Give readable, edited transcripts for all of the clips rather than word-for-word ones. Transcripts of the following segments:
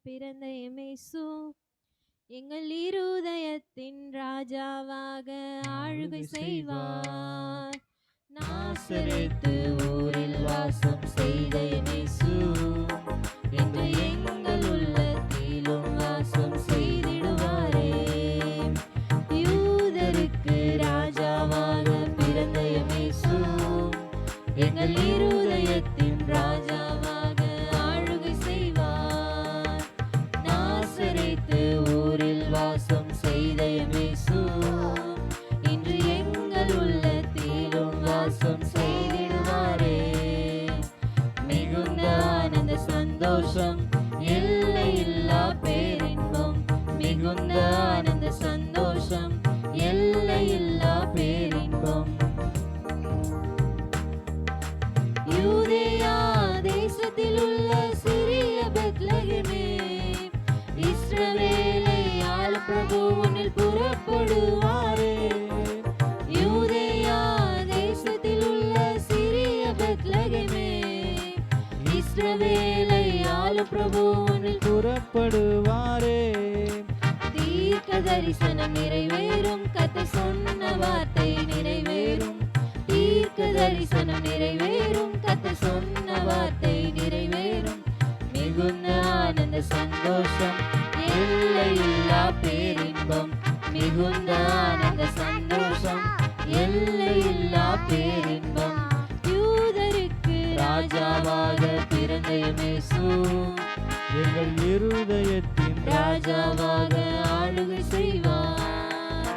பிறந்த இயேசு எங்கள் இருதயத்தின் ராஜாவாக ஆளுகை செய்வார். நாசரேத்து ஊரில் வாசம் செய்த இயேசு இன்று எங்கள் உள்ளத்திலும் வாசம் செய்திடுவாரே. யூதருக்கு ராஜாவாக பிறந்த இயேசு எங்கள் இருதயத்தின் ராஜாவாக ஆளுகை செய்வார். நாசரேத்து ஊரில் வாசம் செய்த இயேசு இன்று எங்கள் உள்ளத்திலும் வாசம் செய்திடுவாரே. மிகுந்த ஆனந்த சந்தோஷம் எல்லையில்லா பேரின்பம், மிகுந்த ஆனந்த சந்தோஷம் எல்லையில்லா பேரின்பம். யூதேயா தேசத்தில் உள்ள சிறிய பெத்லகேமே, இஸ்ரவேலை ஆளும் பிரபு உன்னில் புறப்படுவாரே. யூதேயா தேசத்தில் உள்ள சிறிய பெத்லகேமே, இஸ்ரவேலை ஆளும் பிரபு உன்னில் புறப்படுவாரே. தீர்க்க தரிசனம் நிறைவேறும், கர்த்தர் சொன்ன வார்த்தை நிறைவேறும். தீர்க்க தரிசனம் நிறைவேறும், கர்த்தர் சொன்ன வார்த்தை நிறைவேறும். மிகுந்த ஆனந்த சந்தோஷம் எல்லையில்லா பேரின்பம், மிகுந்த ஆனந்த சந்தோஷம் எல்லையில்லா பேரின்பம். யூதருக்கு ராஜாவாக பிறந்த இயேசு எங்கள் இருதயத்தின் ராஜாவாக ஆளுகை செய்வார்.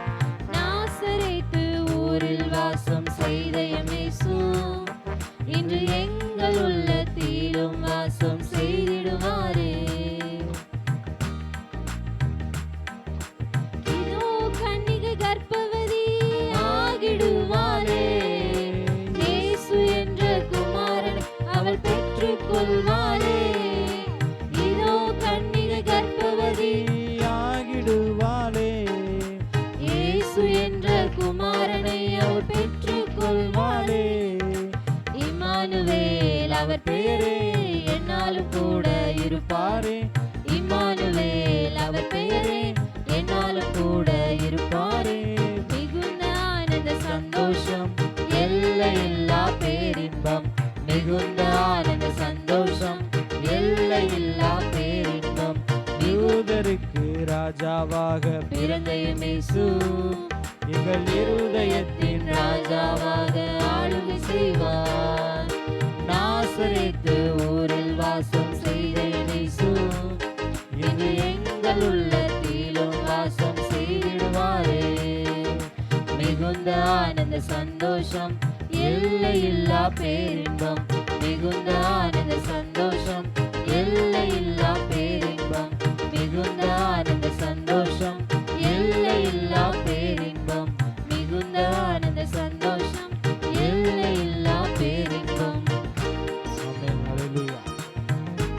நாசரேத்து ஊரில் வாசம் செய்த இயேசு இன்று எங்கள் உள்ளத்திலும் வாசம் செய்திடுவாரே. இதோ கன்னிகை கர்ப்பவதி ஆகிடுவாளே, இயேசு என்ற குமாரன் அவள் பெற்றுக் கொள்வாளே. இதோ கன்னிகை கர்ப்பவதி ஆகிடுவாளே, இயேசு என்ற குமாரனை அவள் பெற்றுக் கொள்வாளே. இம்மானுவேல் அவர் பெயரே என்னாலும் கூட இருப்பாரே. இம்மானுவேல் அவர் பெயரே என்னாலும் கூட இருப்பாரே. மிகுந்த ஆனந்த சந்தோஷம் எல்லையில்லா பேரின்பம், மிகுந்த ஆனந்த சந்தோஷம் எல்லையில்லா பேரின்பம். யூதருக்கு ராஜாவாக பிறந்த இயேசு எங்கள் இருதயத்தின் ராஜாவாக ஆளுகை செய்வார். நாசரேத்து ஊரில் வாசம் செய்த இயேசு இன்று எங்கள் உள்ளத்திலும் வாசம் செய்திடுவாரே. மிகுந்த ஆனந்த சந்தோஷம் எல்லையில்லா பேரின்பம், மிகுந்த ஆனந்த சந்தோஷம்